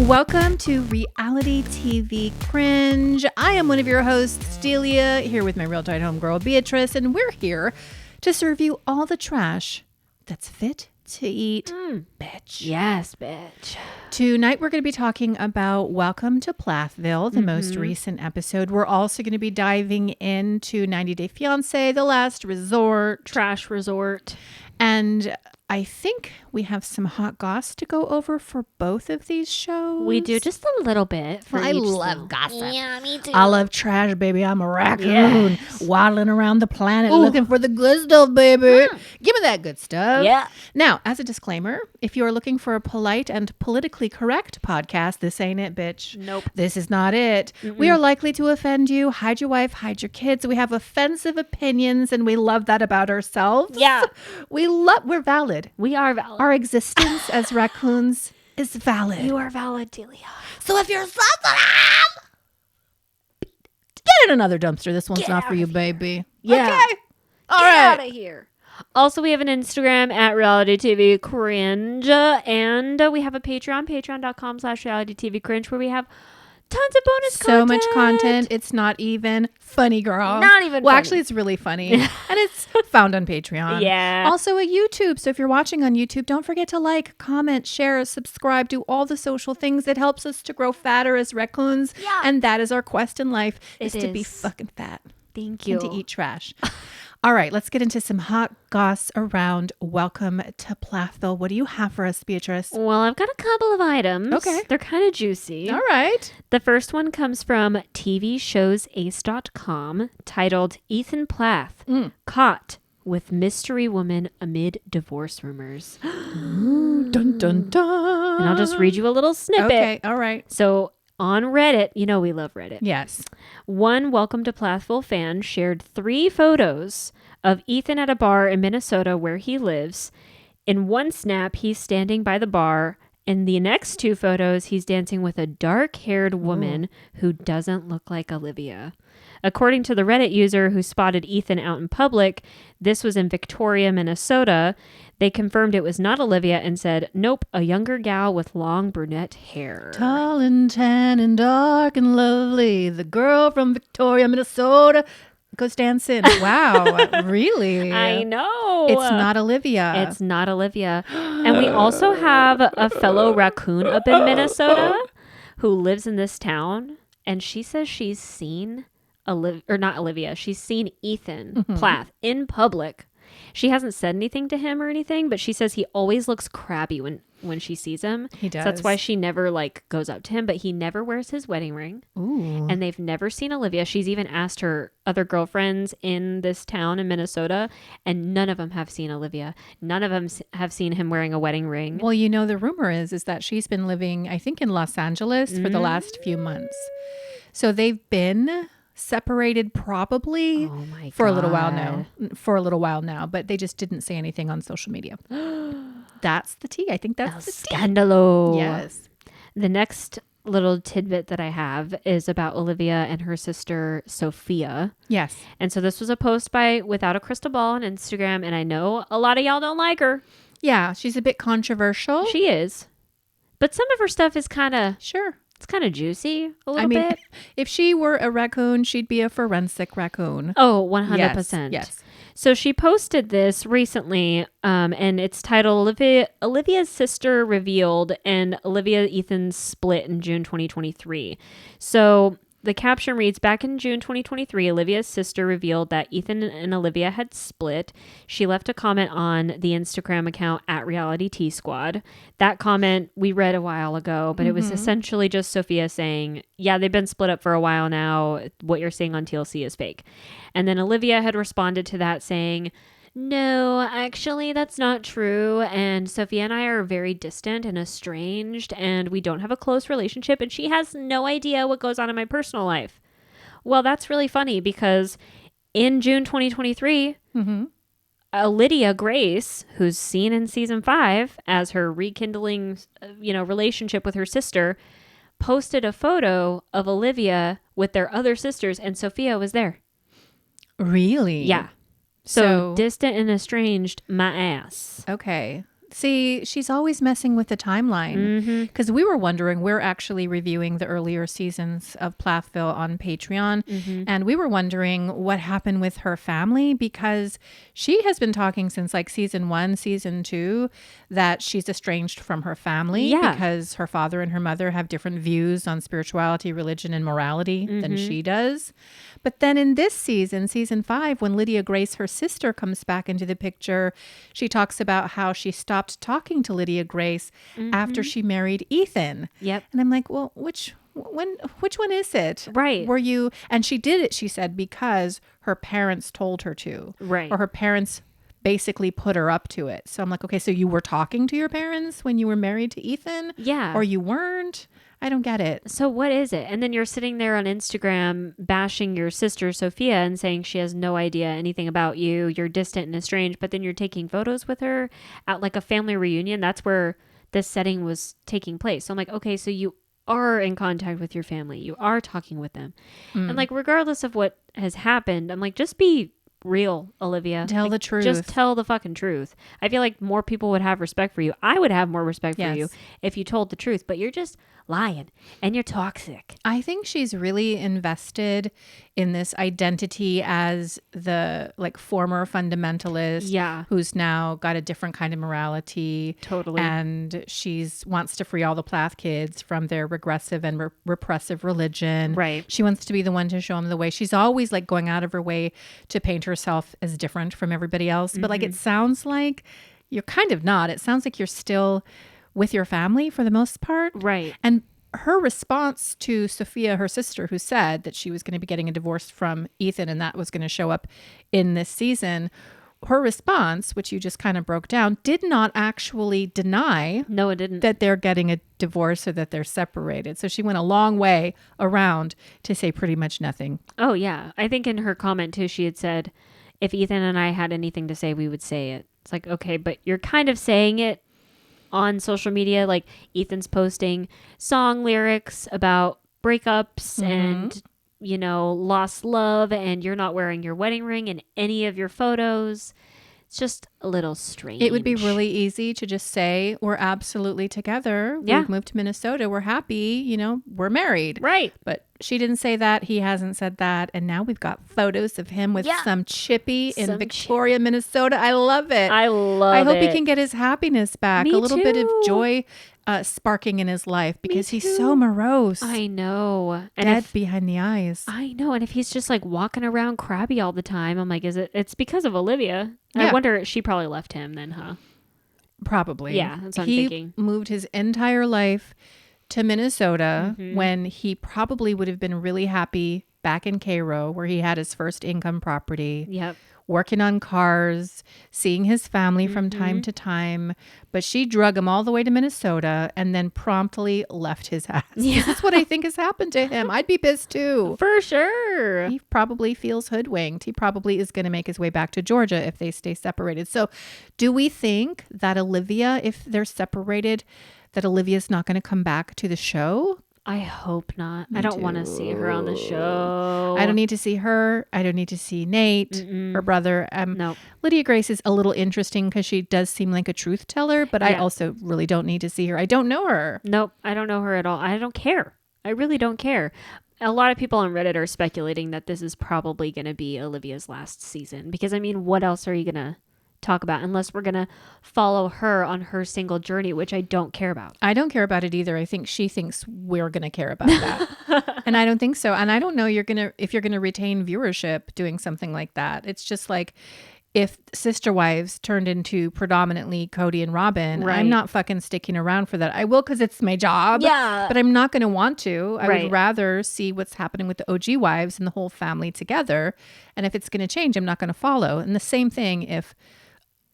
Welcome to reality TV Cringe. I am one of your hosts, Delia, here with my real tight homegirl, Beatrice, and we're here to serve you all the trash that's fit to eat, bitch. Yes, bitch. Tonight we're going to be talking about Welcome to Plathville, the most recent episode. We're also going to be diving into 90 Day Fiancé, The Last Resort. Trash resort. And I think we have some hot goss to go over for both of these shows. We do just a little bit. For I each love show. gossip. Yeah, me too. I love trash, baby. I'm a raccoon waddling around the planet Ooh. looking for the good stuff, baby. Give me that good stuff. Yeah. Now, as a disclaimer, if you are looking for a polite and politically correct podcast, this ain't it, bitch. Nope. This is not it. We are likely to offend you. Hide your wife, hide your kids. We have offensive opinions, and we love that about ourselves. Yeah. We're valid. We are valid. Our existence as raccoons is valid. You are valid, Delia. So if you're sensitive, get in another dumpster. This one's Get not out for you, of here. baby. Yeah. Okay. All Get right. out of here. Also, we have an Instagram at Reality TV Cringe, and we have a Patreon, patreon.com/Reality TV Cringe, where we have tons of bonus content. So much content. It's not even funny, girl. Not even Well, funny. actually, it's really funny. And it's found on Patreon. Yeah. Also a YouTube. So if you're watching on YouTube, don't forget to like, comment, share, subscribe, do all the social things. It helps us to grow fatter as raccoons. Yeah. And that is our quest in life, is It to be is. fucking fat. Thank you. And to eat trash. All right, let's get into some hot goss around Welcome to Plathville. What do you have for us, Beatrice? Well, I've got a couple of items. Okay. They're kind of juicy. All right. The first one comes from TVShowsAce.com, titled Ethan Plath caught with mystery woman amid divorce rumors. Dun, dun, dun. And I'll just read you a little snippet. Okay, all right. So on Reddit, you know we love Reddit. Yes. One Welcome to Plathville fan shared 3 photos of Ethan at a bar in Minnesota where he lives. In one snap, he's standing by the bar. In the next 2 photos, he's dancing with a dark-haired woman who doesn't look like Olivia. According to the Reddit user who spotted Ethan out in public, this was in Victoria, Minnesota. They confirmed it was not Olivia and said, nope, a younger gal with long brunette hair. Tall and tan and dark and lovely. The girl from Victoria, Minnesota goes dancing. Wow. Really? I know. It's not Olivia. It's not Olivia. And we also have a fellow raccoon up in Minnesota who lives in this town. And she says she's seen she's seen Ethan Plath in public. She hasn't said anything to him or anything, but she says he always looks crabby when she sees him. He does. So that's why she never goes up to him, but he never wears his wedding ring. Ooh. And they've never seen Olivia. She's even asked her other girlfriends in this town in Minnesota, and none of them have seen Olivia. None of them have seen him wearing a wedding ring. Well, you know, the rumor is that she's been living, I think, in Los Angeles for the last few months. So they've been separated probably for a little while now, but they just didn't say anything on social media. That's the tea. I think that's the tea. Scandalo. Yes. The next little tidbit that I have is about Olivia and her sister Sophia. Yes. And so this was a post by Without a Crystal Ball on Instagram, and I know a lot of y'all don't like her. Yeah, she's a bit controversial. She is. But some of her stuff is Sure. it's kind of juicy a little bit. If she were a raccoon, she'd be a forensic raccoon. Oh, 100%. Yes. So she posted this recently, and it's titled Olivia's Sister Revealed, and Olivia Ethan's Split in June 2023. So the caption reads, back in June 2023, Olivia's sister revealed that Ethan and Olivia had split. She left a comment on the Instagram account at Reality T Squad. That comment we read a while ago, but it was essentially just Sophia saying, yeah, they've been split up for a while now. What you're seeing on TLC is fake. And then Olivia had responded to that saying, no, actually, that's not true. And Sophia and I are very distant and estranged, and we don't have a close relationship, and she has no idea what goes on in my personal life. Well, that's really funny because in June 2023, Lydia Grace, who's seen in season 5 as her rekindling, relationship with her sister, posted a photo of Olivia with their other sisters, and Sophia was there. Really? Yeah. So distant and estranged, my ass. Okay. See, she's always messing with the timeline because we were wondering, we're actually reviewing the earlier seasons of Plathville on Patreon. And we were wondering what happened with her family because she has been talking since like season 1, season 2, that she's estranged from her family because her father and her mother have different views on spirituality, religion, and morality than she does. But then in this season, season 5, when Lydia Grace, her sister, comes back into the picture, she talks about how she stopped talking to Lydia Grace after she married Ethan. Yep. And I'm like, well, which one is it? Right. Were you? And she did it, she said, because her parents told her to. Right. Or her parents basically put her up to it. So I'm like, okay, so you were talking to your parents when you were married to Ethan? Yeah. Or you weren't? I don't get it. So what is it? And then you're sitting there on Instagram bashing your sister Sophia and saying she has no idea anything about you. You're distant and estranged, but then you're taking photos with her at like a family reunion. That's where this setting was taking place. So I'm like, okay, so you are in contact with your family. You are talking with them. And like, regardless of what has happened, I'm like, just be real, Olivia. Tell like, the truth. Just tell the fucking truth. I feel like more people would have respect for you. I would have more respect for you if you told the truth, but you're just lying and you're toxic. I think she's really invested in this identity as the like former fundamentalist who's now got a different kind of morality. Totally. And she's wants to free all the Plath kids from their regressive and repressive religion. Right. She wants to be the one to show them the way. She's always like going out of her way to paint herself as different from everybody else. But like, it sounds like you're kind of not. It sounds like you're still with your family for the most part. Right. And her response to Sophia, her sister, who said that she was going to be getting a divorce from Ethan and that was going to show up in this season, her response, which you just kind of broke down, did not actually deny No, it didn't. that they're getting a divorce or that they're separated. So she went a long way around to say pretty much nothing. Oh, yeah. I think in her comment, too, she had said, if Ethan and I had anything to say, we would say it. It's like, okay, but you're kind of saying it on social media. Like, Ethan's posting song lyrics about breakups and, you know, lost love, and you're not wearing your wedding ring in any of your photos. It's just a little strange. It would be really easy to just say, we're absolutely together. Yeah. We've moved to Minnesota. We're happy. You know, we're married. Right. But she didn't say that. He hasn't said that. And now we've got photos of him with some chippy in Victoria, Minnesota. I love it. I love I hope it. he can get his happiness back. Me a little bit of too. joy sparking in his life because he's so morose. I know. And Dead behind the eyes. I know. And if he's just like walking around crabby all the time, I'm like, it's because of Olivia. Yeah. I wonder, she probably left him then, huh? Probably. Yeah, that's what I'm he thinking. moved his entire life to Minnesota when he probably would have been really happy back in Cairo, where he had his first income property. Yep. Working on cars, seeing his family from time to time. But she drug him all the way to Minnesota and then promptly left his ass. Yeah. This is what I think has happened to him. I'd be pissed too. For sure. He probably feels hoodwinked. He probably is going to make his way back to Georgia if they stay separated. So do we think that Olivia, if they're separated, that Olivia's not going to come back to the show? I hope not. I don't want to see her on the show. I don't need to see her. I don't need to see Nate, her brother. No. Lydia Grace is a little interesting because she does seem like a truth teller, but I also really don't need to see her. I don't know her. Nope. I don't know her at all. I don't care. I really don't care. A lot of people on Reddit are speculating that this is probably going to be Olivia's last season because, I mean, what else are you going to talk about unless we're going to follow her on her single journey, which I don't care about. I don't care about it either. I think she thinks we're going to care about that. And I don't think so. And I don't know if you're going to retain viewership doing something like that. It's just like if Sister Wives turned into predominantly Cody and Robin, I'm not fucking sticking around for that. I will because it's my job. Yeah. But I'm not going to want to. I would rather see what's happening with the OG wives and the whole family together. And if it's going to change, I'm not going to follow. And the same thing if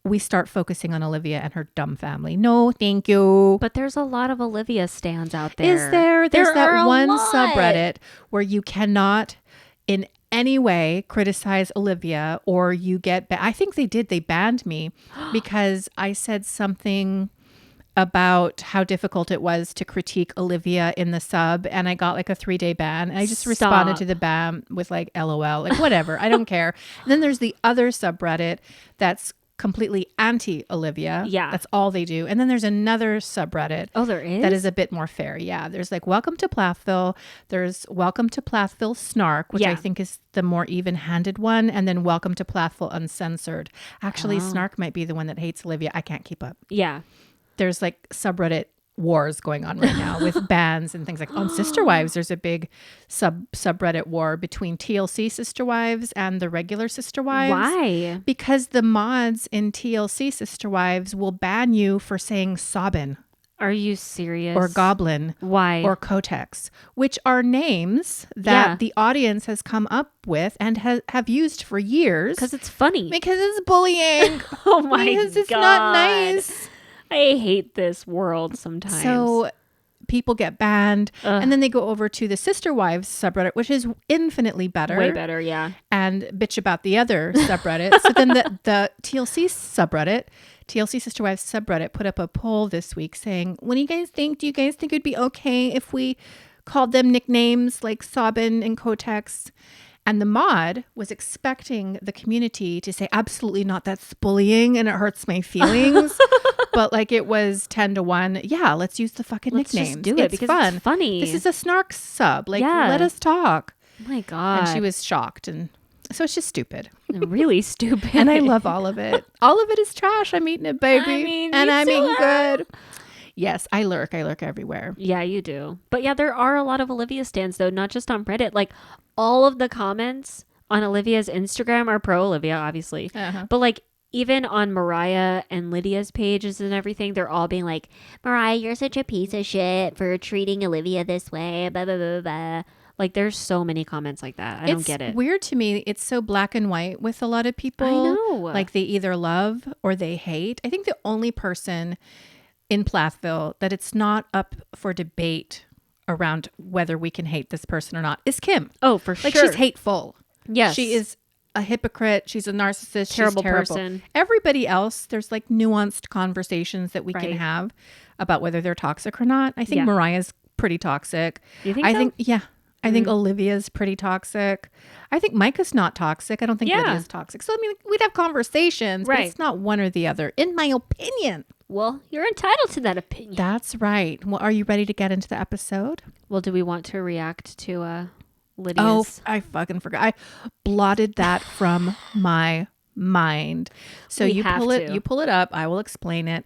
we start focusing on Olivia and her dumb family. No, thank you. But there's a lot of Olivia stands out there. Is there? There's that one lot. subreddit where you cannot in any way criticize Olivia or you get... I think they banned me because I said something about how difficult it was to critique Olivia in the sub, and I got like a 3-day ban. And I just responded to the ban with like LOL, like whatever. I don't care. And then there's the other subreddit that's completely anti-Olivia. Yeah. That's all they do. And then there's another subreddit. Oh, there is? That is a bit more fair. Yeah. There's like Welcome to Plathville. There's Welcome to Plathville Snark, which I think is the more even-handed one. And then Welcome to Plathville Uncensored. Actually, Snark might be the one that hates Olivia. I can't keep up. Yeah. There's like subreddit wars going on right now with bans and things like on Sister Wives. There's a big subreddit war between TLC Sister Wives and the regular Sister Wives. Why? Because the mods in TLC Sister Wives will ban you for saying Sobbin. Are you serious? Or Goblin. Why? Or Kotex, which are names that the audience has come up with and have used for years. Because it's funny. Because it's bullying. Oh my God. Because it's not nice. I hate this world sometimes. So people get banned and then they go over to the Sister Wives subreddit, which is infinitely better. Way better, yeah. And bitch about the other subreddit. So then the TLC subreddit, TLC Sister Wives subreddit put up a poll this week saying, what do you guys think? Do you guys think it'd be okay if we called them nicknames like Sobbin and Kotex? And the mod was expecting the community to say, absolutely not, that's bullying and it hurts my feelings. But like it was 10-1. Yeah, let's use the fucking nicknames. Just do it because fun. It's funny. This is a Snark sub. Like, let us talk. Oh my God. And she was shocked. And so it's just stupid. Really stupid. And I love all of it. All of it is trash. I'm eating it, baby. I'm eating good. Yes, I lurk everywhere. Yeah, you do. But yeah, there are a lot of Olivia stans though, not just on Reddit. Like all of the comments on Olivia's Instagram are pro Olivia, obviously. But like even on Moriah and Lydia's pages and everything, they're all being like, Moriah, you're such a piece of shit for treating Olivia this way, blah, blah, blah, blah. Like there's so many comments like that. I don't get it. It's weird to me. It's so black and white with a lot of people. I know. Like they either love or they hate. I think the only person in Plathville that it's not up for debate around whether we can hate this person or not is Kim. Oh, for sure. Like she's hateful. Yes. She is a hypocrite. She's a narcissist. Terrible she's terrible person. Everybody else, there's like nuanced conversations that we can have about whether they're toxic or not. I think Mariah's pretty toxic. You think so? I think Olivia's pretty toxic. I think Micah's not toxic. I don't think Lydia's toxic. So I mean, we'd have conversations, but it's not one or the other, in my opinion. Well, you're entitled to that opinion. That's right. Well, are you ready to get into the episode? Well, do we want to react to Lydia's? Oh, I fucking forgot. I blotted that from my mind. So you pull it up. I will explain it.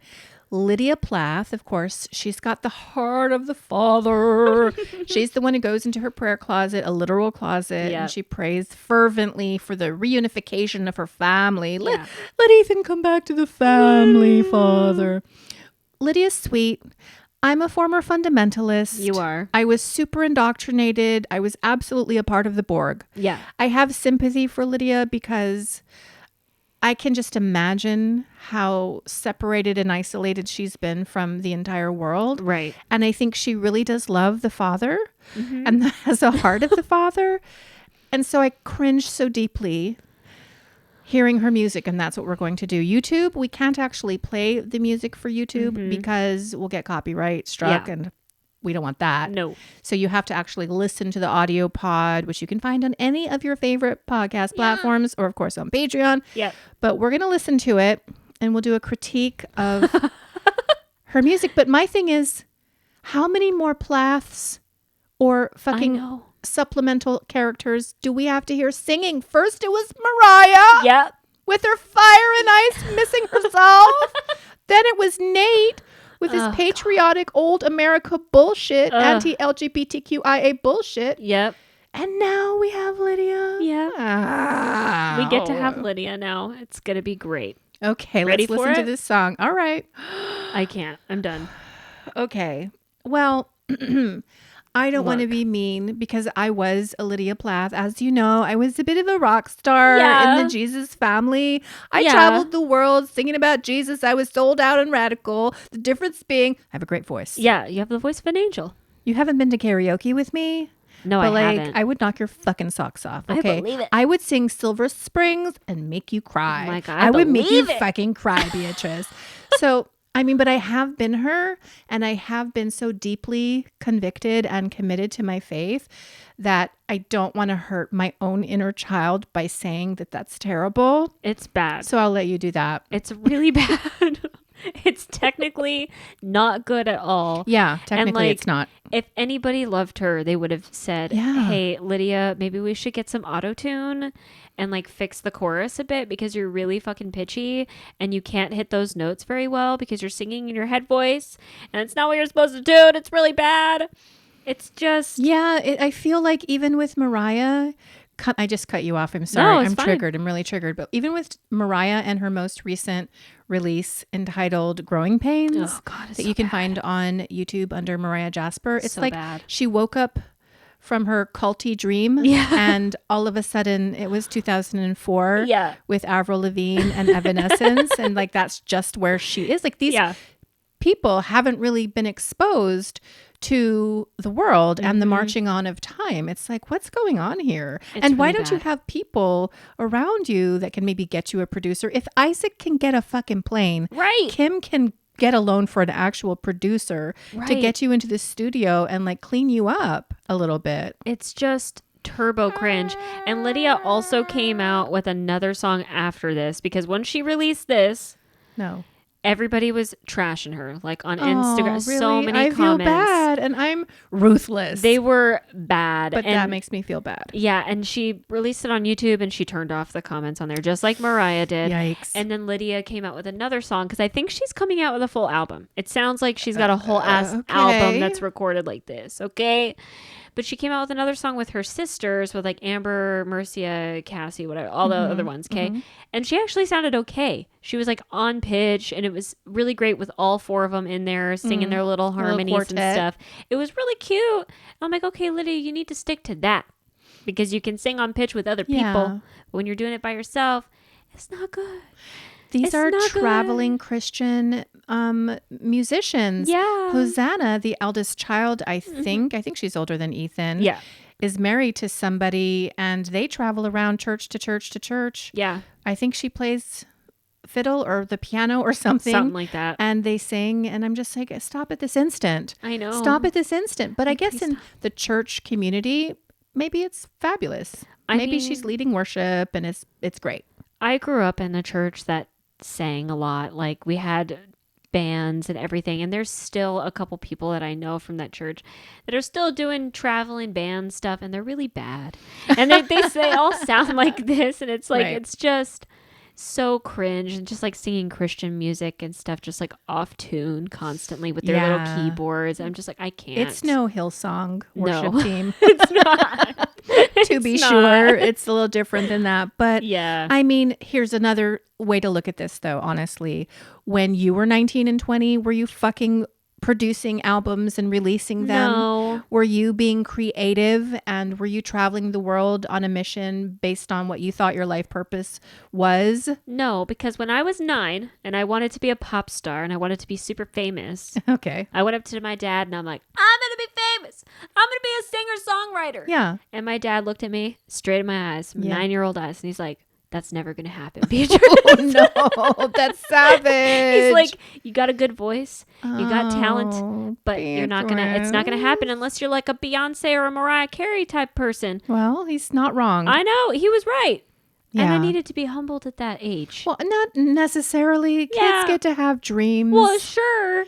Lydia Plath, of course, she's got the heart of the Father. She's the one who goes into her prayer closet, a literal closet, and she prays fervently for the reunification of her family. Let Ethan come back to the family, Father. Lydia's sweet. I'm a former fundamentalist. You are. I was super indoctrinated. I was absolutely a part of the Borg. Yeah. I have sympathy for Lydia because I can just imagine how separated and isolated she's been from the entire world. Right. And I think she really does love the Father and has a heart of the Father. And so I cringe so deeply hearing her music, and that's what we're going to do. YouTube, we can't actually play the music for YouTube because we'll get copyright struck and we don't want that. No. So you have to actually listen to the audio pod, which you can find on any of your favorite podcast platforms or, of course, on Patreon. Yeah. But we're going to listen to it and we'll do a critique of her music. But my thing is, how many more Plaths or fucking supplemental characters do we have to hear singing? First, it was Moriah. Yep. With her fire and ice missing herself. Then it was Nate with his patriotic old America bullshit, anti-LGBTQIA bullshit. Yep. And now we have Lydia. Yeah. We get to have Lydia now. It's going to be great. Okay, Ready let's listen for to this song. All right. I can't. I'm done. Okay. Well, I don't want to be mean because I was a Lydia Plath. As you know, I was a bit of a rock star in the Jesus family. I traveled the world singing about Jesus. I was sold out and radical. The difference being, I have a great voice. Yeah, you have the voice of an angel. You haven't been to karaoke with me? No, but I haven't. I would knock your fucking socks off. Okay, I believe it. I would sing Silver Springs and make you cry. Oh my God, I would make you believe it. fucking cry, Beatrice. So I mean, but I have been her, and I have been so deeply convicted and committed to my faith that I don't want to hurt my own inner child by saying that that's terrible. It's bad. So I'll let you do that. It's really bad. It's technically not good at all. Yeah, technically it's not. If anybody loved her, they would have said, hey, Lydia, maybe we should get some auto-tune and like fix the chorus a bit because you're really fucking pitchy and you can't hit those notes very well because you're singing in your head voice and it's not what you're supposed to do and it's really bad. It's just... Yeah, I feel like even with Moriah... I just cut you off. I'm sorry. No, I'm fine. triggered. I'm really triggered. But even with Moriah and her most recent release entitled Growing Pains that you can find on YouTube under Moriah Jasper, it's so like bad. She woke up from her culty dream and all of a sudden it was 2004 with Avril Lavigne and Evanescence and like that's just where she is. Like these people haven't really been exposed to the world and the marching on of time. It's like, what's going on here? It's and why don't you have people around you that can maybe get you a producer? If Isaac can get a fucking plane, Kim can get a loan for an actual producer to get you into the studio and like clean you up a little bit. It's just turbo cringe. And Lydia also came out with another song after this because when she released this, everybody was trashing her, like on Instagram. Really? So many comments. I feel bad, and I'm ruthless. They were bad. But that makes me feel bad. Yeah, and she released it on YouTube, and she turned off the comments on there, just like Moriah did. Yikes. And then Lydia came out with another song, because I think she's coming out with a full album. It sounds like she's got a whole ass album that's recorded like this, okay? But she came out with another song with her sisters, with like Amber, Mercia, Cassie, whatever, all the other ones, okay? And she actually sounded okay. She was like on pitch, and it was really great with all four of them in there singing their little harmonies and stuff. It was really cute. And I'm like, okay, Lydia, you need to stick to that because you can sing on pitch with other people. But when you're doing it by yourself, it's not good. These are traveling Christian musicians. Yeah. Hosanna, the eldest child, I think she's older than Ethan, is married to somebody and they travel around church to church to church. Yeah. I think she plays fiddle or the piano or something. Something like that. And they sing and I'm just like, stop at this instant. I know. Stop at this instant. But I guess in the church community, maybe it's fabulous. Maybe she's leading worship and it's great. I grew up in a church that sang a lot. Like we had bands and everything, and there's still a couple people that I know from that church that are still doing traveling band stuff, and they're really bad, and they all sound like this, and it's like it's just so cringe, and just like singing Christian music and stuff just like off tune constantly with their little keyboards. I'm just like, I can't. It's no Hillsong worship team. It's not. To be sure, it's a little different than that. But yeah, I mean, here's another way to look at this, though, honestly. When you were 19 and 20, were you fucking producing albums and releasing them? No. Were you being creative and were you traveling the world on a mission based on what you thought your life purpose was? No, because when I was 9 and I wanted to be a pop star and I wanted to be super famous, I went up to my dad and I'm like, I'm going to be famous. I'm going to be a singer-songwriter. Yeah. And my dad looked at me straight in my eyes, 9-year-old eyes, and he's like, that's never going to happen, Beatrice. Oh, no, that's savage. He's like, you got a good voice, you got talent, but it's not going to happen unless you're like a Fiancé or a Moriah Carey type person. Well, he's not wrong. I know, he was right. Yeah. And I needed to be humbled at that age. Well, not necessarily. Kids get to have dreams. Well, sure.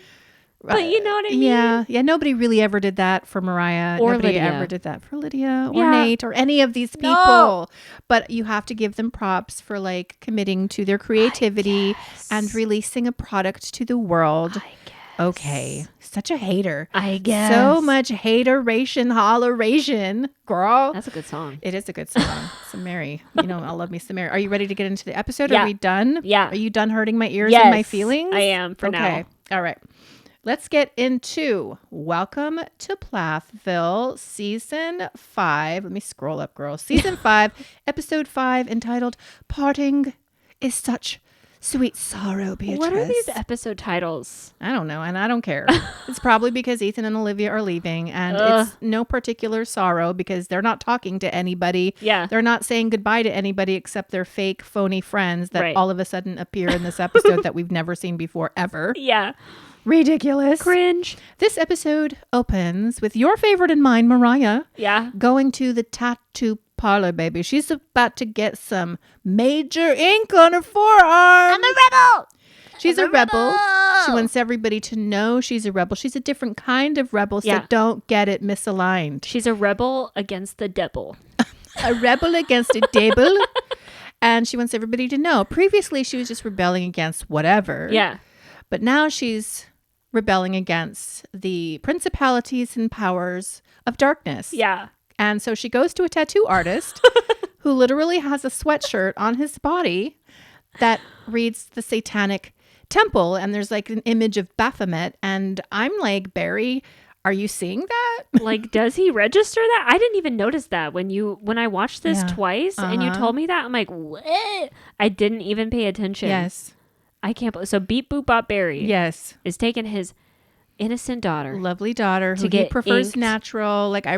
But you know what I mean? Yeah. Nobody really ever did that for Mariah. Or Nobody Lydia. ever did that for Lydia or Nate or any of these people. No. But you have to give them props for like committing to their creativity and releasing a product to the world. Okay. Such a hater. I guess. So much hateration, holleration. Girl. That's a good song. It is a good song. Some Mary. You know, I love me some Mary. Are you ready to get into the episode? Yeah. Are we done? Yeah. Are you done hurting my ears and my feelings? I am for now. Okay. All right. Let's get into Welcome to Plathville, Season 5. Let me scroll up, girl. Season 5, Episode 5, entitled Parting is Such Sweet sorrow, Beatrice. What are these episode titles? I don't know, and I don't care. It's probably because Ethan and Olivia are leaving, and it's no particular sorrow because they're not talking to anybody. Yeah. They're not saying goodbye to anybody except their fake, phony friends that all of a sudden appear in this episode that we've never seen before, ever. Yeah. Ridiculous. Cringe. This episode opens with your favorite and mine, Moriah. Yeah. Going to the tattoo parlor, baby. She's about to get some major ink on her forearm. I'm a rebel. She's a rebel. She wants everybody to know she's a rebel. She's a different kind of rebel, so don't get it misaligned. She's a rebel against the devil. A rebel against a devil. And she wants everybody to know. Previously, she was just rebelling against whatever. Yeah. But now she's rebelling against the principalities and powers of darkness. Yeah. And so she goes to a tattoo artist who literally has a sweatshirt on his body that reads the Satanic Temple. And there's like an image of Baphomet. And I'm like, Barry, are you seeing that? Like, does he register that? I didn't even notice that when I watched this twice and you told me that. I'm like, what? I didn't even pay attention. Yes. I can't believe. So Beep Boop Bop Barry is taking his innocent daughter, lovely daughter, who he prefers inked. Natural. Like I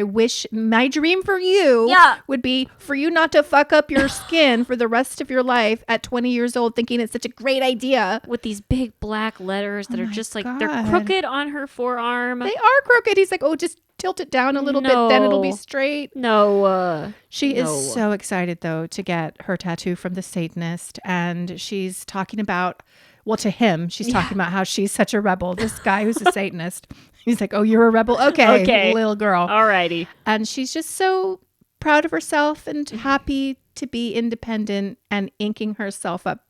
wish my dream for you would be for you not to fuck up your skin for the rest of your life at 20 years old, thinking it's such a great idea. With these big black letters that are just like, they're crooked on her forearm. They are crooked. He's like, oh, just tilt it down a little bit, then it'll be straight. No. She is so excited though to get her tattoo from the Satanist, and she's talking about, well, to him, she's talking about how she's such a rebel. This guy who's a Satanist, he's like, oh, you're a rebel? Okay, little girl. Alrighty. And she's just so proud of herself and happy to be independent and inking herself up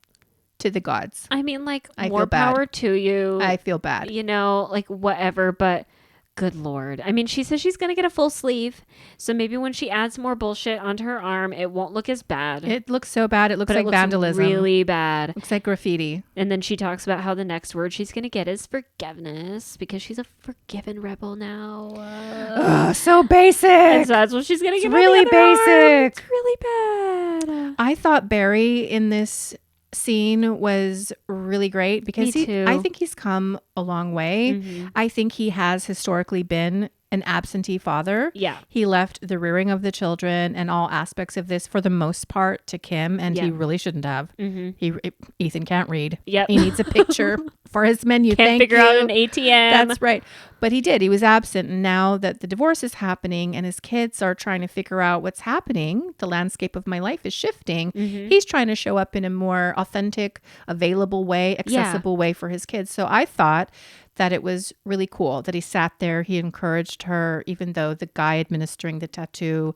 to the gods. I mean, like, more power to you. I feel bad. You know, like, whatever, but good Lord. I mean, she says she's going to get a full sleeve. So maybe when she adds more bullshit onto her arm, it won't look as bad. It looks so bad. It looks like vandalism. Really bad. Looks like graffiti. And then she talks about how the next word she's going to get is forgiveness because she's a forgiven rebel now. So basic. And so that's what she's going to get. Really basic. It's really bad. I thought Barry in this scene was really great because I think he's come a long way. Mm-hmm. I think he has historically been an absentee father. Yeah. He left the rearing of the children and all aspects of this for the most part to Kim, and he really shouldn't have. Mm-hmm. Ethan can't read. Yep. He needs a picture for his menu. Can't figure out an ATM. That's right. But he did. He was absent. And now that the divorce is happening and his kids are trying to figure out what's happening, the landscape of my life is shifting. Mm-hmm. He's trying to show up in a more authentic, available way, accessible way for his kids. So I thought that it was really cool that he sat there. He encouraged her, even though the guy administering the tattoo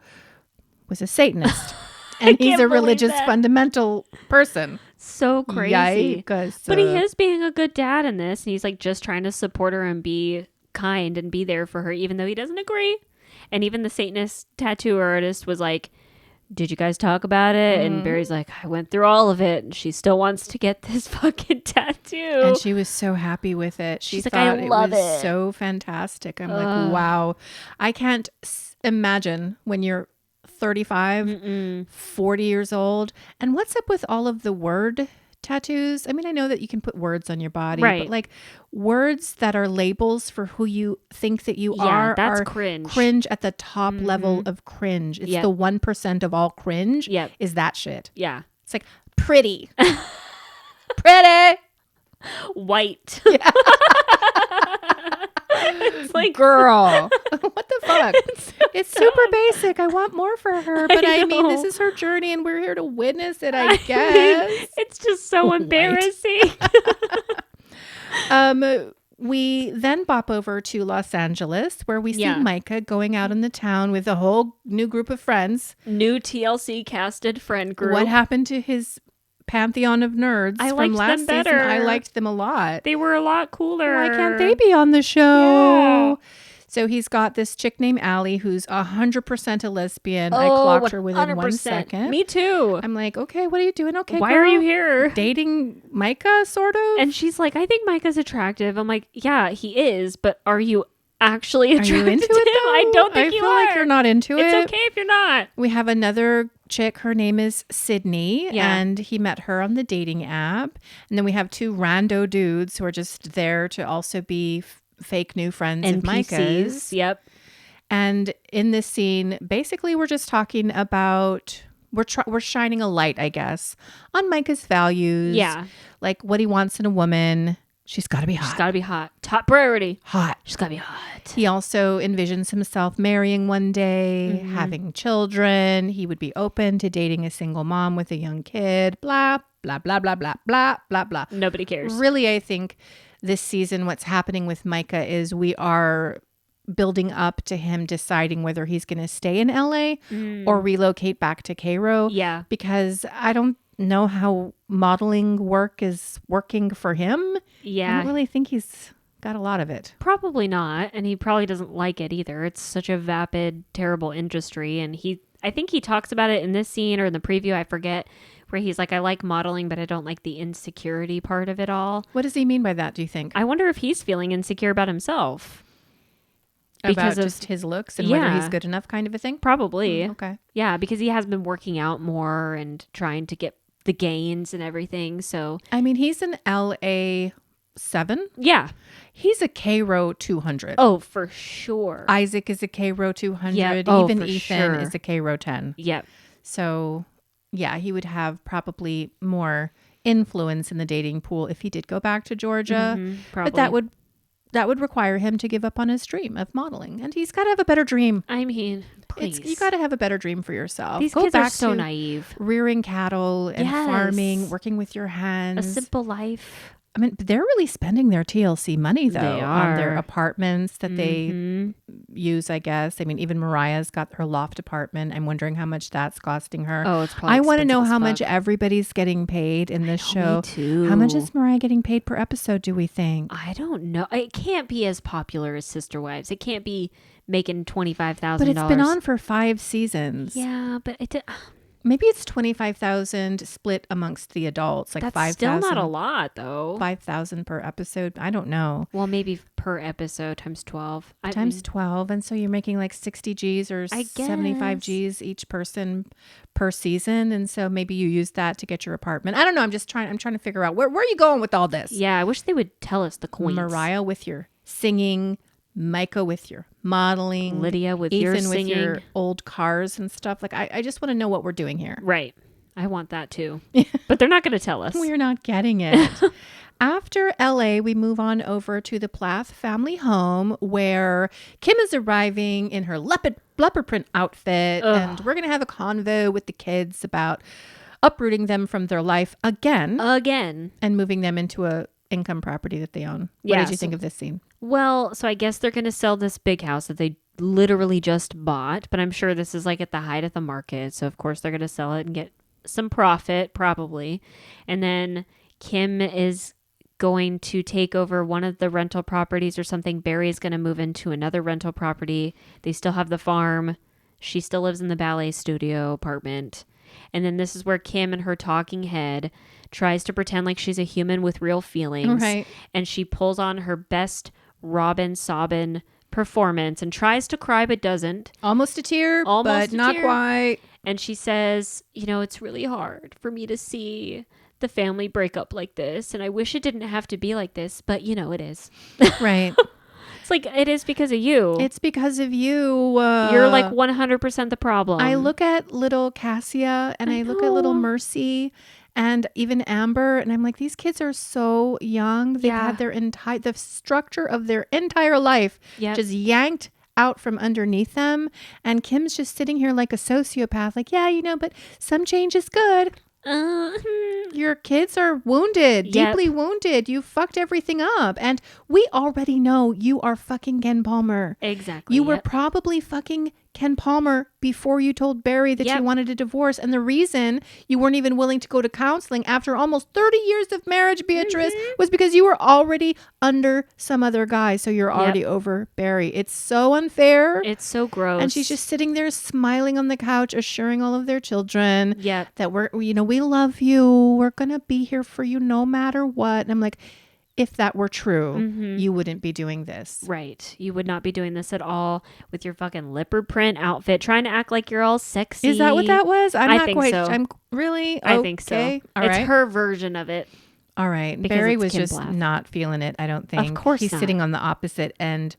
was a Satanist. And he's a religious fundamental person. So crazy. Yikes. But he is being a good dad in this. And he's like just trying to support her and be kind and be there for her, even though he doesn't agree. And even the Satanist tattoo artist was like, did you guys talk about it? Mm-hmm. And Barry's like, I went through all of it. And she still wants to get this fucking tattoo. And she was so happy with it. She's like, I love it. Was so fantastic. I'm like, wow. I can't imagine when you're 35, 40 years old. And what's up with all of the word tattoos? I mean, I know that you can put words on your body, but like words that are labels for who you think that you are, that's are cringe. Cringe at the top level of cringe. It's the 1% of all cringe is that shit. Yeah. It's like pretty. Pretty. White. Yeah. It's like, girl, what the fuck? It's super basic. I want more for her, but I mean, this is her journey and we're here to witness it, I guess. It's just so embarrassing. We then bop over to Los Angeles where we see Mykal going out in the town with a whole new group of friends. New TLC casted friend group. What happened to his pantheon of nerds from last season? Better. I liked them a lot. They were a lot cooler. Why can't they be on the show? Yeah. So he's got this chick named Allie who's 100% a lesbian. I clocked her within 1 second. Me too. I'm like, okay, what are you doing? Okay, why are you here? Dating Mykal, sort of? And she's like, I think Mykal's attractive. I'm like, yeah, he is, but are you actually Are attracted you into to him. it though? I don't think I you feel are. like you're not into it. It's okay if you're not. We have another chick. Her name is Sydney, Yeah. and he met her on the dating app. And then we have two rando dudes who are just there to also be fake new friends of Micah's. NPCs. Yep. And in this scene, basically, we're just talking about we're shining a light, I guess, on Micah's values. Yeah. Like what he wants in a woman. She's got to be hot. She's got to be hot. Top priority. Hot. She's got to be hot. He also envisions himself marrying one day, having children. He would be open to dating a single mom with a young kid. Blah, blah, blah, blah, blah, blah, blah, blah. Nobody cares. Really, I think this season, what's happening with Micah is we are building up to him deciding whether he's going to stay in LA or relocate back to Cairo. Yeah. Because I don't know how modeling work is working for him. Yeah. I don't really think he's got a lot of it. Probably not. And he probably doesn't like it either. It's such a vapid, terrible industry. And I think he talks about it in this scene or in the preview, I forget, where he's like, I like modeling, but I don't like the insecurity part of it all. What does he mean by that, do you think? I wonder if he's feeling insecure about himself. About just his looks and whether he's good enough kind of a thing? Probably. Okay. Yeah, because he has been working out more and trying to get the gains and everything. So, I mean, he's an LA 7. yeah. He's a Cairo 200. Oh, for sure. Isaac is a Cairo 200. Yeah. Oh, Even for Ethan sure. is a Cairo 10. Yep. So, yeah, he would have probably more influence in the dating pool if he did go back to Georgia. Probably. But that would require him to give up on his dream of modeling. And he's got to have a better dream. I mean, please. You got to have a better dream for yourself. These Go kids back are so to naive. rearing cattle and Yes. farming, working with your hands. A simple life. I mean, they're really spending their TLC money, though, They on their are. apartments that they use, I guess. I mean, even Mariah's got her loft apartment. I'm wondering how much that's costing her. Oh, it's probably I want to know expensive how as much fuck. everybody's getting paid in this show. Me too. How much is Mariah getting paid per episode, do we think? I don't know. It can't be as popular as Sister Wives. It can't be making $25,000. But it's been on for 5 seasons. Yeah, but Maybe it's 25,000 split amongst the adults, like that's 5,000. still not a lot, though. 5,000 per episode. I don't know. Well, maybe per episode times 12. Times 12. And so you're making like 60 G's or I 75 guess. G's each person per season. And so maybe you use that to get your apartment. I don't know. I'm trying to figure out where are you going with all this? Yeah, I wish they would tell us the coins. Moriah with your singing, Micah with your modeling, Lydia with Ethan your with singing. your old cars and stuff. Like, I just want to know what we're doing here. Right. I want that too. But they're not going to tell us. We're not getting it. After LA, we move on over to the Plath family home where Kim is arriving in her leopard print outfit. And we're going to have a convo with the kids about uprooting them from their life again and moving them into a income property that they own. What did you think of this scene? Well, so I guess they're going to sell this big house that they literally just bought, but I'm sure this is like at the height of the market. So of course they're going to sell it and get some profit probably. And then Kim is going to take over one of the rental properties or something. Barry's going to move into another rental property. They still have the farm. She still lives in the ballet studio apartment. And then this is where Kim and her talking head tries to pretend like she's a human with real feelings. Right. And she pulls on her best Robin Sobbin performance and tries to cry but doesn't. Almost a tear, Almost but a not tear. quite. And she says, it's really hard for me to see the family break up like this. And I wish it didn't have to be like this, but it is. Right. It's like, it is because of you. It's because of you. You're like 100% the problem. I look at little Cassia and I look at little Mercy and even Amber, and I'm like, these kids are so young. They've had the structure of their entire life just yanked out from underneath them. And Kim's just sitting here like a sociopath, like, but some change is good. Your kids are wounded, deeply wounded. You fucked everything up. And we already know you are fucking Ken Palmer. Exactly. You were probably fucking Ken Palmer before you told Barry that you wanted a divorce. And the reason you weren't even willing to go to counseling after almost 30 years of marriage, Beatrice, was because you were already under some other guy. So you're already over Barry. It's so unfair. It's so gross. And she's just sitting there smiling on the couch, assuring all of their children that we love you. We're going to be here for you no matter what. And I'm like, if that were true, you wouldn't be doing this. Right. You would not be doing this at all with your fucking leopard print outfit, trying to act like you're all sexy. Is that what that was? I think so. I'm really? I think so. All it's right. her version of it. All right. Because Barry it's was Kim just Plath. not feeling it, I don't think. Of course He's not. sitting on the opposite end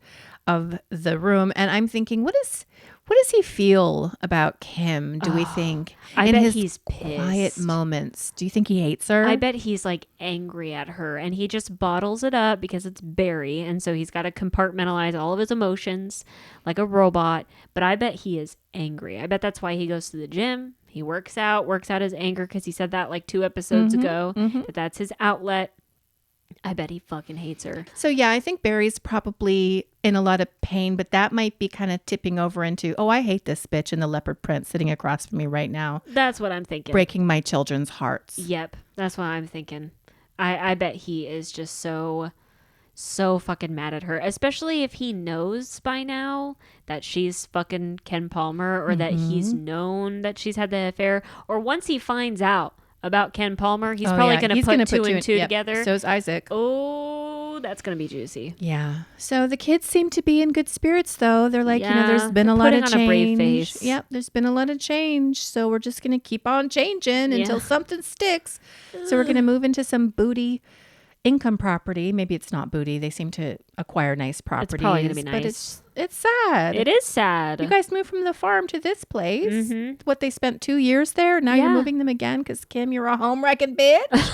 of the room. And I'm thinking, what does he feel about Kim, do we think? I in bet his he's quiet pissed. moments. Do you think he hates her? I bet he's like angry at her and he just bottles it up because it's Barry. And so he's got to compartmentalize all of his emotions like a robot. But I bet he is angry. I bet that's why he goes to the gym. He works out his anger because he said that like 2 episodes ago, that's his outlet. I bet he fucking hates her. So yeah, I think Barry's probably in a lot of pain, but that might be kind of tipping over into, oh, I hate this bitch in the leopard print sitting across from me right now. That's what I'm thinking. Breaking my children's hearts. Yep. That's what I'm thinking. I bet he is just so fucking mad at her, especially if he knows by now that she's fucking Ken Palmer or that he's known that she's had the affair, or once he finds out about Ken Palmer, he's probably going to put two and two together. So is Isaac. Oh, that's going to be juicy. Yeah. So the kids seem to be in good spirits, though. They're like, there's been a lot of change. Putting on a brave face. Yep, there's been a lot of change. So we're just going to keep on changing until something sticks. So we're going to move into some booty income property. Maybe it's not booty. They seem to acquire nice properties. It's probably going to be nice. But it's sad. It is sad. You guys moved from the farm to this place. What, they spent 2 years there? Now you're moving them again because, Kim, you're a home wrecking bitch.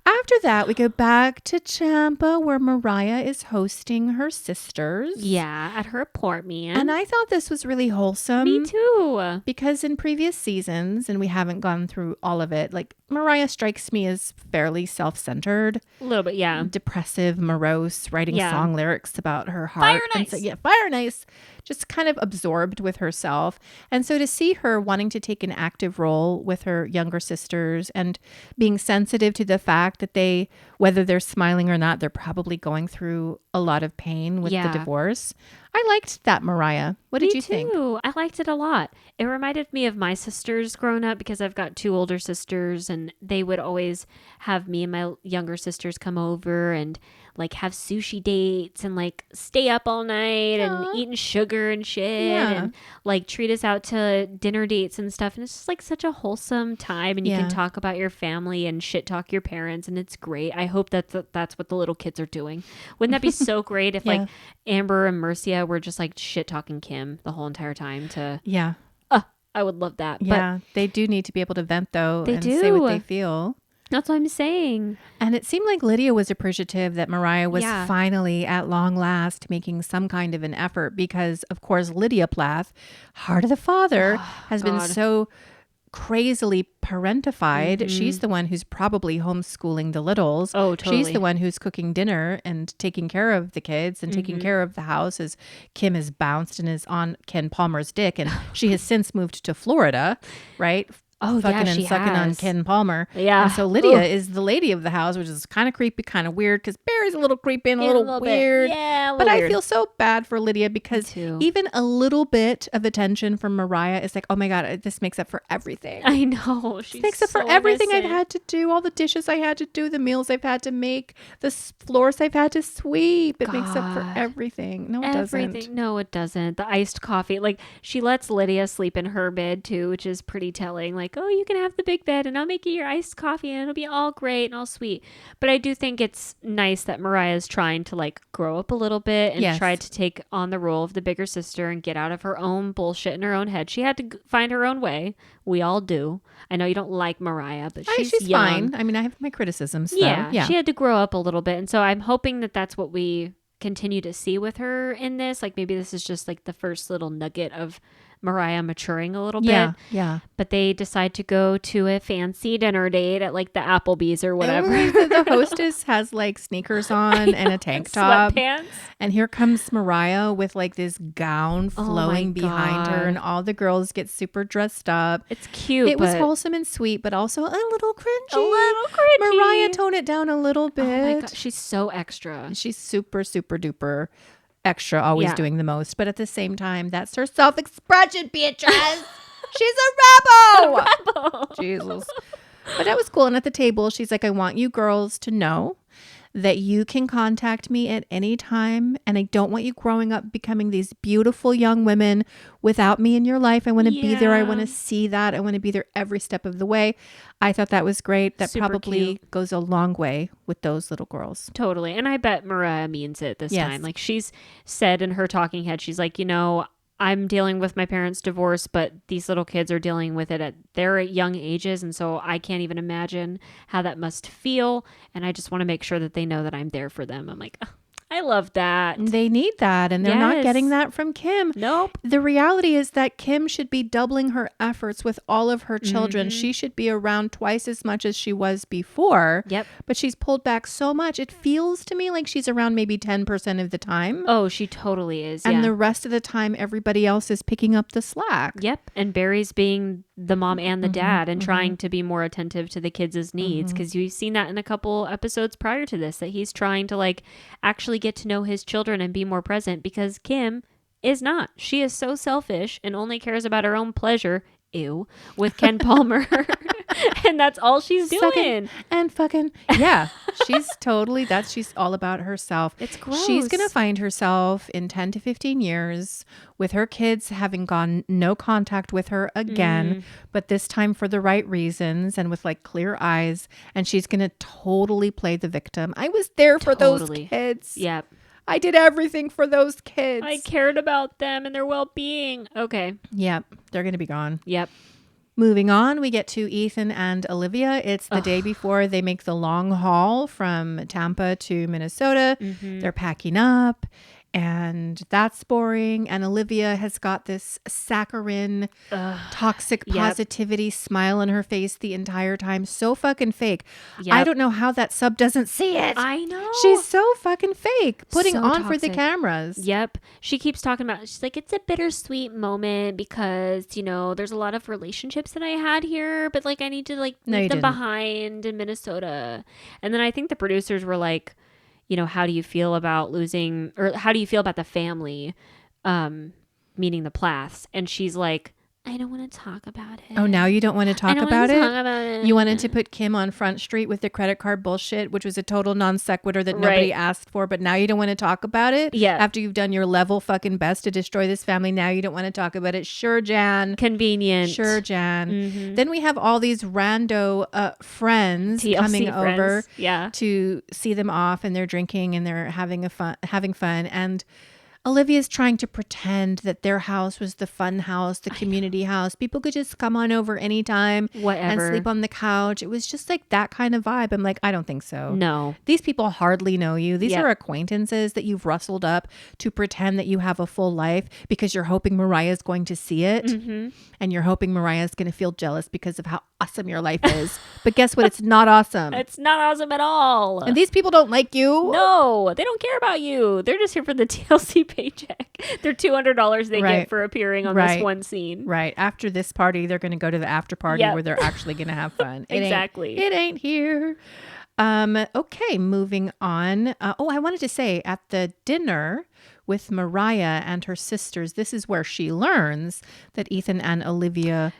After that, we go back to Champa where Moriah is hosting her sisters. Yeah, at her apartment. And I thought this was really wholesome. Me too. Because in previous seasons, and we haven't gone through all of it, like Moriah strikes me as fairly self-centered. A little bit, yeah. Depressive, morose, writing song lyrics about her heart. Fire nice. And so, fire nice. Just kind of absorbed with herself. And so to see her wanting to take an active role with her younger sisters and being sensitive to the fact that they, whether they're smiling or not, they're probably going through a lot of pain with the divorce. I liked that, Moriah. What did you think? I liked it a lot. It reminded me of my sisters growing up because I've got 2 older sisters and they would always have me and my younger sisters come over and like have sushi dates and like stay up all night and eating sugar and shit and like treat us out to dinner dates and stuff. And it's just like such a wholesome time and you can talk about your family and shit talk your parents and it's great. I hope that's what the little kids are doing. Wouldn't that be so great if like Amber and Mercia were just like shit talking Kim the whole entire time to I would love that. Yeah, they do need to be able to vent though and do. say what they feel. That's what I'm saying. And it seemed like Lydia was appreciative that Moriah was finally, at long last, making some kind of an effort because, of course, Lydia Plath, heart of the father, has been so crazily parentified. She's the one who's probably homeschooling the littles. Oh, totally. She's the one who's cooking dinner and taking care of the kids and taking care of the house as Kim is bounced and is on Ken Palmer's dick. And she has since moved to Florida, right? Oh, fucking she and sucking has. on Ken Palmer. Yeah. And so Lydia is the lady of the house, which is kind of creepy, kind of weird because Barry's a little creepy and a little weird. Yeah, but I feel so bad for Lydia because even a little bit of attention from Moriah is like, oh my God, this makes up for everything. I know. This makes up for everything I've had to do, all the dishes I had to do, the meals I've had to make, the floors I've had to sweep. It makes up for everything. No, it doesn't. No, it doesn't. The iced coffee. Like she lets Lydia sleep in her bed too, which is pretty telling. Like, oh, you can have the big bed and I'll make you your iced coffee and it'll be all great and all sweet. But I do think it's nice that Mariah's trying to like grow up a little bit and try to take on the role of the bigger sister and get out of her own bullshit in her own head. She had to find her own way. We all do. I know you don't like Moriah, but she's young. Fine. I mean, I have my criticisms. Yeah, she had to grow up a little bit. And so I'm hoping that that's what we continue to see with her in this. Like maybe this is just like the first little nugget of Moriah maturing a little bit. Yeah. But they decide to go to a fancy dinner date at like the Applebee's or whatever. The hostess has like sneakers on and a tank top. Sweatpants. And here comes Moriah with like this gown flowing behind her and all the girls get super dressed up. It's cute. It was wholesome and sweet, but also a little cringy. Moriah, tone it down a little bit. Oh my God. She's so extra. She's super, super duper extra, always doing the most. But at the same time, that's her self-expression, Beatrice. She's a rebel. Jesus. But that was cool. And at the table, she's like, I want you girls to know that you can contact me at any time. And I don't want you growing up becoming these beautiful young women without me in your life. I want to be there. I want to see that. I want to be there every step of the way. I thought that was great. That Super probably cute. goes a long way with those little girls. Totally. And I bet Moriah means it this time. Like she's said in her talking head, she's like, I'm dealing with my parents' divorce, but these little kids are dealing with it at their young ages. And so I can't even imagine how that must feel. And I just want to make sure that they know that I'm there for them. I'm like, oh, I love that. They need that. And they're not getting that from Kim. Nope. The reality is that Kim should be doubling her efforts with all of her children. She should be around twice as much as she was before. Yep. But she's pulled back so much. It feels to me like she's around maybe 10% of the time. Oh, she totally is. And the rest of the time, everybody else is picking up the slack. Yep. And Barry's being the mom and the dad and trying to be more attentive to the kids' needs. Because you've seen that in a couple episodes prior to this, that he's trying to like actually get to know his children and be more present, because Kim is not. She is so selfish and only cares about her own pleasure. Ew. With Ken Palmer. And that's all she's doing. Sucking and fucking. Yeah. She's all about herself. It's gross. She's going to find herself in 10 to 15 years with her kids having gone no contact with her again, but this time for the right reasons and with like clear eyes. And she's going to totally play the victim. I was there for those kids. Yep. I did everything for those kids. I cared about them and their well-being. Okay. Yep. They're going to be gone. Yep. Moving on, we get to Ethan and Olivia. It's the day before they make the long haul from Tampa to Minnesota. They're packing up, and that's boring. And Olivia has got this saccharine, toxic positivity smile on her face the entire time. So fucking fake. Yep. I don't know how that sub doesn't see it. I know. She's so fucking fake, putting So on for the toxic. cameras. Yep. She keeps talking about, she's like, it's a bittersweet moment because, there's a lot of relationships that I had here, but like I need to like leave them behind in Minnesota. And then I think the producers were like, how do you feel about losing, or how do you feel about the family, meaning the Plaths? And she's like, I don't want to talk about it. Oh, now you don't want to talk about it? You wanted to put Kim on Front Street with the credit card bullshit, which was a total non sequitur that nobody asked for, but now you don't want to talk about it? Yeah. After you've done your level fucking best to destroy this family, now you don't want to talk about it? Sure, Jan. Convenient. Sure, Jan. Then we have all these rando friends TLC coming friends. over Yeah. to see them off, and they're drinking and they're having fun. And Olivia's trying to pretend that their house was the fun house, the community house. People could just come on over anytime and sleep on the couch. It was just like that kind of vibe. I'm like, I don't think so. No. These people hardly know you. These are acquaintances that you've rustled up to pretend that you have a full life because you're hoping Moriah's going to see it. And you're hoping Moriah's going to feel jealous because of how awesome your life is. But guess what? It's not awesome. It's not awesome at all. And these people don't like you. No, they don't care about you. They're just here for the TLC paycheck. Their $200 they get for appearing on this one scene. Right. After this party, they're going to go to the after party where they're actually going to have fun. Exactly. It ain't here. Okay, moving on. I wanted to say at the dinner with Moriah and her sisters, this is where she learns that Ethan and Olivia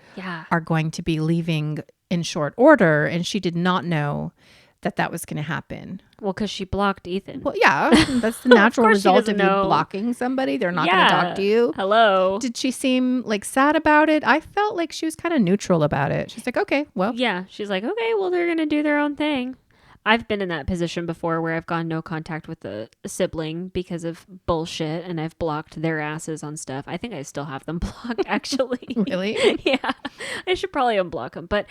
are going to be leaving in short order. And she did not know that was going to happen. Well, because she blocked Ethan. Well, yeah, that's the natural result of you blocking somebody. They're not going to talk to you. Hello. Did she seem like sad about it? I felt like she was kind of neutral about it. She's like, okay, well. Yeah, she's like, okay, well, they're going to do their own thing. I've been in that position before where I've gone no contact with a sibling because of bullshit, and I've blocked their asses on stuff. I think I still have them blocked, actually. Really? Yeah. I should probably unblock them. But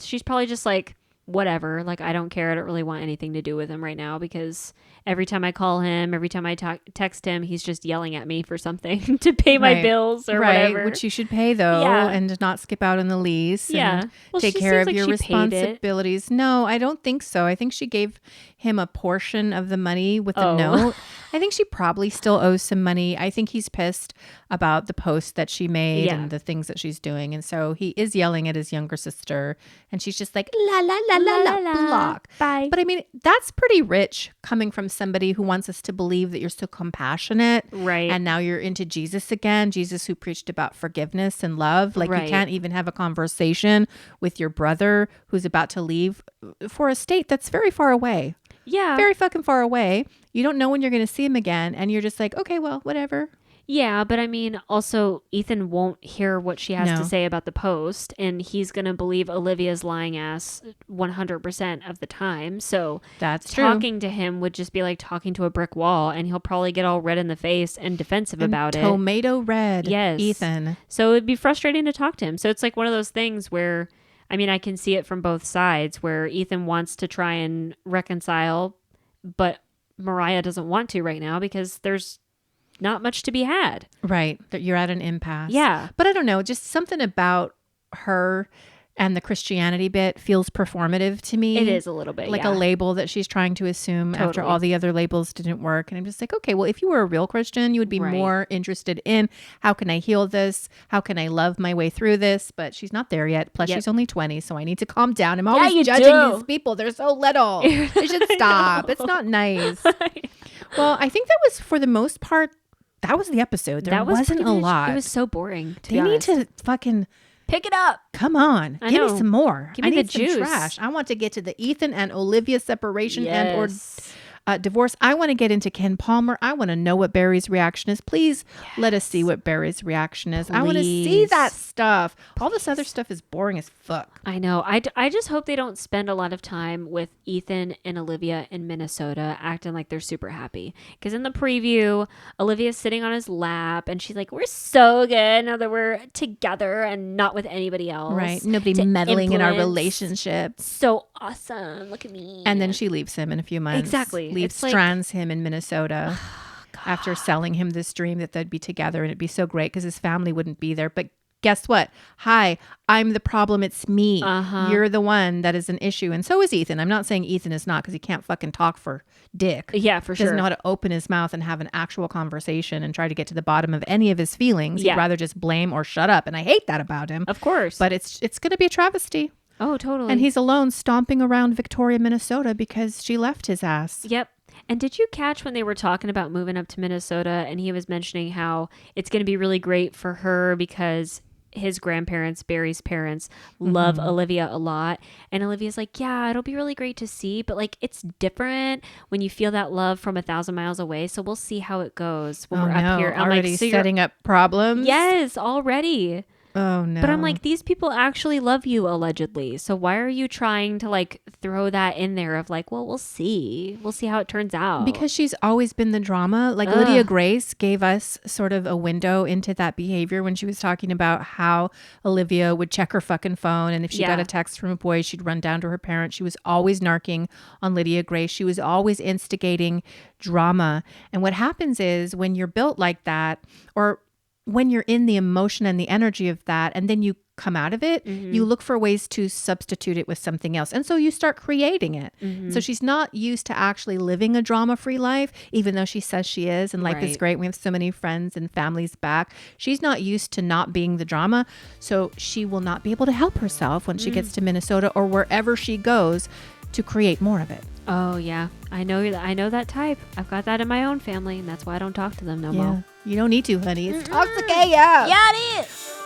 she's probably just like, whatever, like I don't care. I don't really want anything to do with him right now because every time I call him, every time I text him, he's just yelling at me for something to pay my bills or whatever. Which you should pay though, and not skip out on the lease and take care of your responsibilities. No, I don't think so. I think she gave him a portion of the money with the note. I think she probably still owes some money. I think he's pissed about the post that she made and the things that she's doing. And so he is yelling at his younger sister and she's just like, la, la, la, la, la, block. Bye. But I mean, that's pretty rich coming from somebody who wants us to believe that you're so compassionate. Right. And now you're into Jesus again. Jesus who preached about forgiveness and love. Like you can't even have a conversation with your brother who's about to leave for a state that's very far away. Yeah. Very fucking far away. You don't know when you're going to see him again. And you're just like, okay, well, whatever. Yeah, but I mean, also, Ethan won't hear what she has No. to say about the post, and he's going to believe Olivia's lying ass 100% of the time. So that's true. Talking to him would just be like talking to a brick wall, and he'll probably get all red in the face and defensive about it. Tomato red. Yes. Ethan. So it'd be frustrating to talk to him. So it's like one of those things where, I mean, I can see it from both sides, where Ethan wants to try and reconcile, but Moriah doesn't want to right now because there's not much to be had. Right. You're at an impasse. Yeah. But I don't know. Just something about her and the Christianity bit feels performative to me. It is a little bit. Like a label that she's trying to assume after all the other labels didn't work. And I'm just like, okay, well, if you were a real Christian, you would be more interested in how can I heal this? How can I love my way through this? But she's not there yet. Plus, she's only 20, so I need to calm down. I'm always judging these people. They're so little. They should stop. It's not nice. Well, I think that was, for the most part, that was the episode. There wasn't a lot. It was so boring. They need to fucking pick it up. Come on. Give me some more. Give me the juice. Trash. I want to get to the Ethan and Olivia separation and or divorce. I want to get into Ken Palmer. I want to know what Barry's reaction is. Please let us see what Barry's reaction is. I want to see that stuff. All this other stuff is boring as fuck. I know. I just hope they don't spend a lot of time with Ethan and Olivia in Minnesota acting like they're super happy. Because in the preview, Olivia's sitting on his lap and she's like, we're so good now that we're together and not with anybody else. Right. Nobody meddling in our relationship. So awesome. Look at me. And then she leaves him in a few months. Exactly. Strands him in Minnesota after selling him this dream that they'd be together and it'd be so great because his family wouldn't be there. But guess what? Hi, I'm the problem. It's me. You're the one that is an issue. And so is Ethan. I'm not saying Ethan is not because he can't fucking talk for dick. Yeah, for sure. Doesn't know how to open his mouth and have an actual conversation and try to get to the bottom of any of his feelings. He'd rather just blame or shut up. And I hate that about him. Of course. But it's going to be a travesty. Oh, totally. And he's alone stomping around Victoria, Minnesota because she left his ass. Yep. And did you catch when they were talking about moving up to Minnesota and he was mentioning how it's going to be really great for her because his grandparents, Barry's parents, love Olivia a lot. And Olivia's like, yeah, it'll be really great to see. But like, it's different when you feel that love from 1,000 miles away. So we'll see how it goes when we're up here. I'm already setting up problems. Yes, already. Oh no. But I'm like, these people actually love you allegedly. So why are you trying to like throw that in there of like, well, we'll see. We'll see how it turns out. Because she's always been the drama. Like Lydia Grace gave us sort of a window into that behavior when she was talking about how Olivia would check her fucking phone. And if she got a text from a boy, she'd run down to her parents. She was always narking on Lydia Grace. She was always instigating drama. And what happens is when you're built like that, or when you're in the emotion and the energy of that, and then you come out of it, you look for ways to substitute it with something else. And so you start creating it. So she's not used to actually living a drama-free life, even though she says she is. And life is great. We have so many friends and families back. She's not used to not being the drama. So she will not be able to help herself when she gets to Minnesota or wherever she goes to create more of it. Oh yeah, I know that type. I've got that in my own family, and that's why I don't talk to them no more. You don't need to, honey. It's toxic AF. Yeah, it is.